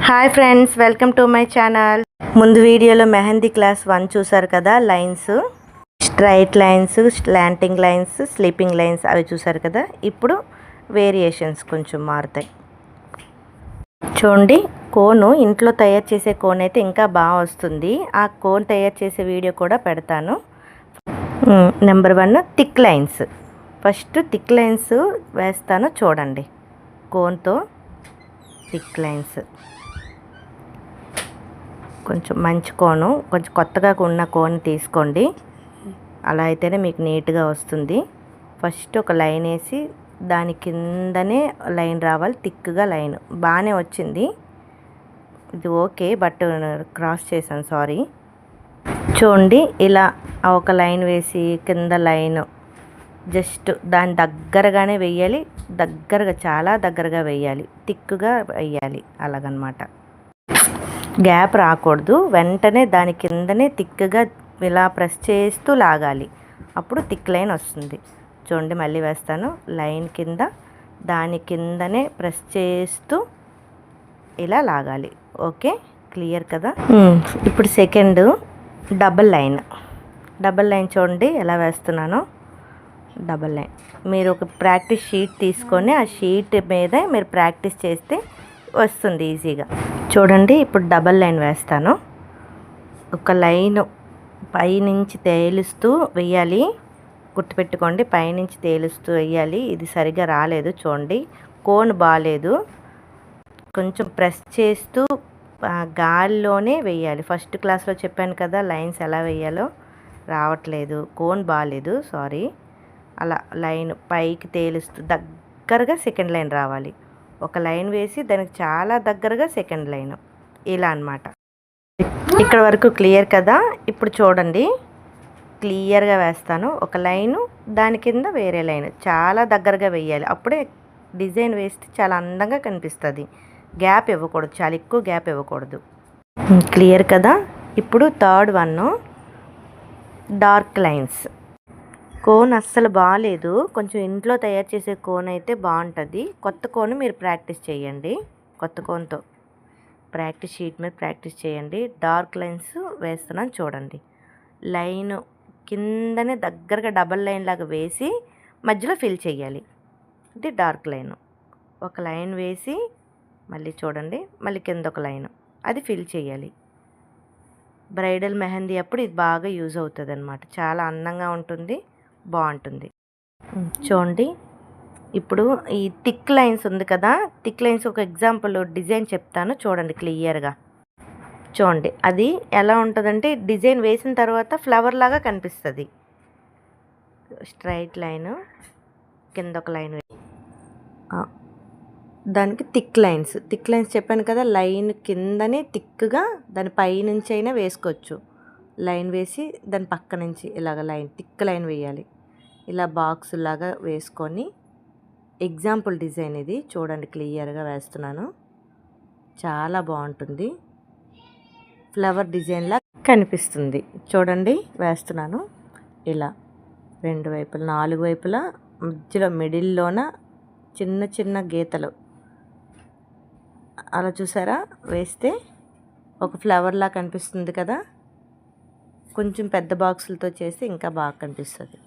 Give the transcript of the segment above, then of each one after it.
Hi friends, welcome to my channel. ముందు వీడియోలో mehndi class 1 చూసారు కదా. Lines, straight lines, slanting lines, sleeping lines అవి చూసారు కదా. ఇప్పుడు వేరియేషన్స్ కొంచెం మారుతాయి. చూడండి, కోను ఇంట్లో తయారు చేసే కోన్ అయితే ఇంకా బాగా వస్తుంది. ఆ కోన్ తయారు చేసే వీడియో కూడా పెడతాను. Number 1 thick lines. First thick lines వేస్తాను చూడండి. కోన్తో థిక్ లైన్స్, కొంచెం మంచి కోను, కొంచెం కొత్తగా ఉన్న కోన్ తీసుకోండి. అలా అయితేనే మీకు నీట్గా వస్తుంది. ఫస్ట్ ఒక లైన్ వేసి దాని కిందనే లైన్ రావాలి, థిక్గా లైన్. బాగానే వచ్చింది ఇది, ఓకే. బట్ క్రాస్ చేశాను, సారీ. చూడండి, ఇలా ఒక లైన్ వేసి కింద లైన్ జస్ట్ దాని దగ్గరగానే వేయాలి. దగ్గరగా, చాలా దగ్గరగా వేయాలి, థిక్గా వేయాలి. అలాగనమాట, గ్యాప్ రాకూడదు. వెంటనే దాని కిందనే థిక్గా ఇలా ప్రెస్ చేస్తూ లాగాలి, అప్పుడు థిక్ లైన్ వస్తుంది. చూడండి, మళ్ళీ వేస్తాను. లైన్ కింద దాని కిందనే ప్రెస్ చేస్తూ ఇలా లాగాలి. ఓకే, క్లియర్ కదా. ఇప్పుడు second double line. Double line చూడండి ఎలా వేస్తున్నానో. డబల్ లైన్ మీరు ఒక ప్రాక్టీస్ షీట్ తీసుకొని ఆ షీట్ మీద మీరు ప్రాక్టీస్ చేస్తే వస్తుంది ఈజీగా. చూడండి, ఇప్పుడు డబల్ లైన్ వేస్తాను. ఒక లైన్ పైనుంచి తేలుస్తూ వెయ్యాలి, గుర్తుపెట్టుకోండి. పైనుంచి తేలుస్తూ వెయ్యాలి. ఇది సరిగా రాలేదు చూడండి, కోన్ బాగాలేదు. కొంచెం ప్రెస్ చేస్తూ గాలిలోనే వెయ్యాలి. ఫస్ట్ క్లాస్లో చెప్పాను కదా లైన్స్ ఎలా వెయ్యాలో, రావట్లేదు, కోన్ బాగాలేదు, సారీ. అలా లైన్ పైకి తేలుస్తూ దగ్గరగా సెకండ్ లైన్ రావాలి. ఒక లైన్ వేసి దానికి చాలా దగ్గరగా సెకండ్ లైన్, ఇలా అన్నమాట. ఇక్కడ వరకు క్లియర్ కదా. ఇప్పుడు చూడండి, క్లియర్గా వేస్తాను. ఒక లైను దాని కింద వేరే లైన్ చాలా దగ్గరగా వేయాలి, అప్పుడే డిజైన్ వేస్తే చాలా అందంగా కనిపిస్తుంది. గ్యాప్ ఇవ్వకూడదు, చాలా ఎక్కువ గ్యాప్ ఇవ్వకూడదు. క్లియర్ కదా. ఇప్పుడు థర్డ్ 1 డార్క్ లైన్స్. కోన్ అస్సలు బాగాలేదు. కొంచెం ఇంట్లో తయారు చేసే కోన్ అయితే బాగుంటుంది. కొత్త కోన్ మీరు ప్రాక్టీస్ చేయండి. కొత్త కోన్తో ప్రాక్టీస్ షీట్ మీద ప్రాక్టీస్ చేయండి. డార్క్ లైన్స్ వేస్తున్నాను చూడండి. లైన్ కిందనే దగ్గరగా డబల్ లైన్ లాగా వేసి మధ్యలో ఫిల్ చేయాలి. ఇది డార్క్ లైన్. ఒక లైన్ వేసి మళ్ళీ చూడండి, మళ్ళీ కింద ఒక లైన్, అది ఫిల్ చేయాలి. బ్రైడల్ మెహందీ అప్పుడు ఇది బాగా యూజ్ అవుతుంది అన్నమాట. చాలా అందంగా ఉంటుంది, బాగుంటుంది. చూడండి, ఇప్పుడు ఈ థిక్ లైన్స్ ఉంది కదా. థిక్ లైన్స్ ఒక ఎగ్జాంపుల్ డిజైన్ చెప్తాను చూడండి క్లియర్గా. చూడండి, అది ఎలా ఉంటుందంటే డిజైన్ వేసిన తర్వాత ఫ్లవర్ లాగా కనిపిస్తుంది. స్ట్రైట్ లైన్ కింద ఒక లైన్, దానికి థిక్ లైన్స్. థిక్ లైన్స్ చెప్పాను కదా, లైన్ కిందనే థిక్గా దాని పైనుంచి అయినా వేసుకోవచ్చు. లైన్ వేసి దాని పక్క నుంచి ఇలాగ లైన్, థిక్ లైన్ వేయాలి. ఇలా బాక్స్ లాగా వేసుకొని, ఎగ్జాంపుల్ డిజైన్ ఇది చూడండి, క్లియర్గా వేస్తున్నాను. చాలా బాగుంటుంది, ఫ్లవర్ డిజైన్లా కనిపిస్తుంది. చూడండి, వేస్తున్నాను ఇలా 2 వైపులా, 4 వైపులా, మధ్యలో మిడిల్లోన చిన్న చిన్న గీతలు, అలా చూసారా. వేస్తే ఒక ఫ్లవర్లా కనిపిస్తుంది కదా. కొంచెం పెద్ద బాక్సులతో చేస్తే ఇంకా బాగా కనిపిస్తుంది.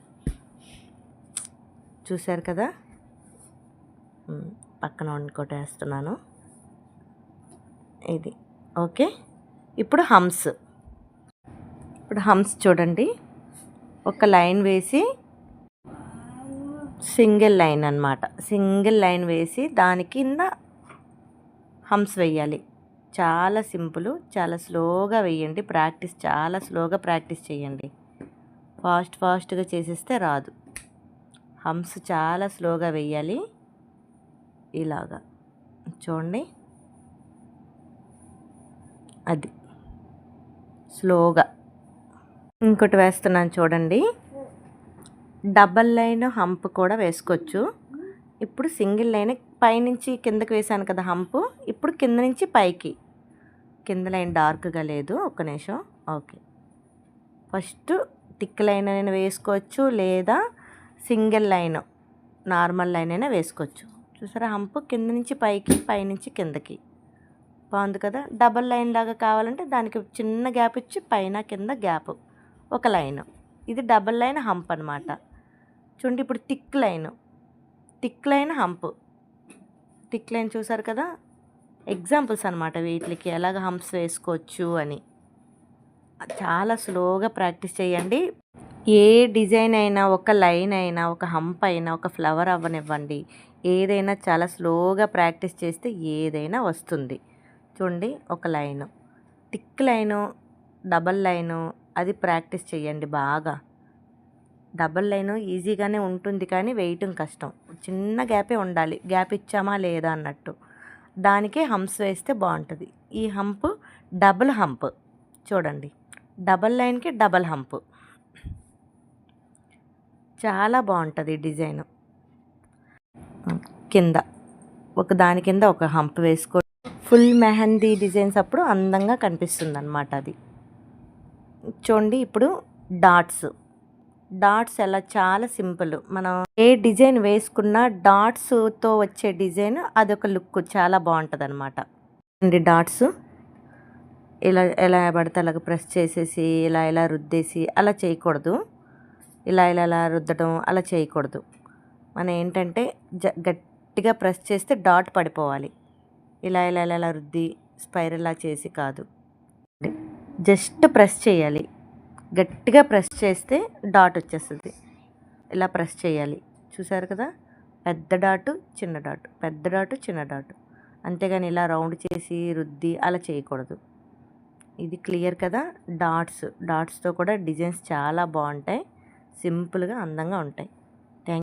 చూసారు కదా. పక్కన ఇంకోటి వేస్తున్నాను, ఇది ఓకే. ఇప్పుడు హమ్స్. చూడండి, ఒక లైన్ వేసి సింగిల్ లైన్ అన్నమాట. సింగిల్ లైన్ వేసి దాని కింద హమ్స్ వేయాలి. చాలా సింపుల్, చాలా స్లోగా వేయండి. ప్రాక్టీస్ చాలా స్లోగా ప్రాక్టీస్ చేయండి. ఫాస్ట్గా చేసేస్తే రాదు. హమ్స్ చాలా స్లోగా వేయాలి. ఇలాగా చూడండి, అది స్లోగా. ఇంకోటి వేస్తున్నాను చూడండి, డబల్ లైన్ హంప్ కూడా వేసుకోవచ్చు. ఇప్పుడు సింగిల్ లైన్ పైనుంచి కిందకి వేసాను కదా హంప్, ఇప్పుడు కింద నుంచి పైకి. కింద లైన్ డార్క్గా లేదు, ఒక్క నిమిషం. ఓకే, ఫస్ట్ థిక్ లైన్ అయినా వేసుకోవచ్చు, లేదా సింగిల్ లైన్ నార్మల్ లైన్ అయినా వేసుకోవచ్చు. చూసారా, హంప్ కింద నుంచి పైకి, పైనుంచి కిందకి. బాగుంది కదా. డబల్ లైన్ లాగా కావాలంటే దానికి చిన్న గ్యాప్ ఇచ్చి పైన కింద గ్యాప్ ఒక లైన్. ఇది డబల్ లైన్ హంప్ అనమాట. చూడండి ఇప్పుడు thick line hump. Thick line చూసారు కదా. ఎగ్జాంపుల్స్ అనమాట వీటికి ఎలాగ హంప్స్ వేసుకోవచ్చు అని. చాలా స్లోగా ప్రాక్టీస్ చేయండి. ఏ డిజైన్ అయినా, ఒక లైన్ అయినా, ఒక హంప్ అయినా, ఒక ఫ్లవర్ అవ్వనివ్వండి, ఏదైనా చాలా స్లోగా ప్రాక్టీస్ చేస్తే ఏదైనా వస్తుంది. చూడండి ఒక line, thick line, double line, అది ప్రాక్టీస్ చేయండి బాగా. డబల్ లైను ఈజీగానే ఉంటుంది కానీ వేయటం కష్టం. చిన్న గ్యాపే ఉండాలి, గ్యాప్ ఇచ్చామా లేదా అన్నట్టు. దానికే హంప్స్ వేస్తే బాగుంటుంది. ఈ హంప్ డబుల్ హంప్ చూడండి, డబల్ లైన్కి డబల్ హంప్ చాలా బాగుంటుంది డిజైన్. కింద ఒక దాని కింద ఒక హంప్ వేసుకో. ఫుల్ మెహందీ డిజైన్స్ అప్పుడు అందంగా కనిపిస్తుంది అన్నమాట అది. చూడండి ఇప్పుడు డాట్స్ ఎలా చాలా సింపుల్. మనం ఏ డిజైన్ వేసుకున్నా డాట్స్తో వచ్చే డిజైన్ అదొక లుక్ చాలా బాగుంటుంది అనమాట. డాట్స్ ఇలా ఎలా పడితే అలాగ ప్రెస్ చేసేసి ఇలా రుద్దేసి అలా చేయకూడదు. ఇలా రుద్దడం అలా చేయకూడదు. మనం ఏంటంటే గట్టిగా ప్రెస్ చేస్తే డాట్ పడిపోవాలి. ఇలా రుద్ది స్పైరల్లా చేసి కాదు, జస్ట్ ప్రెస్ చేయాలి. గట్టిగా ప్రెస్ చేస్తే డాట్ వచ్చేస్తుంది. ఇలా ప్రెస్ చేయాలి. చూసారు కదా, పెద్ద డాటు చిన్న డాటు, పెద్ద డాటు చిన్న డాటు, అంతేగాని ఇలా రౌండ్ చేసి రుద్ది అలా చేయకూడదు. ఇది క్లియర్ కదా. డాట్స్తో కూడా డిజైన్స్ చాలా బాగుంటాయి, సింపుల్గా అందంగా ఉంటాయి.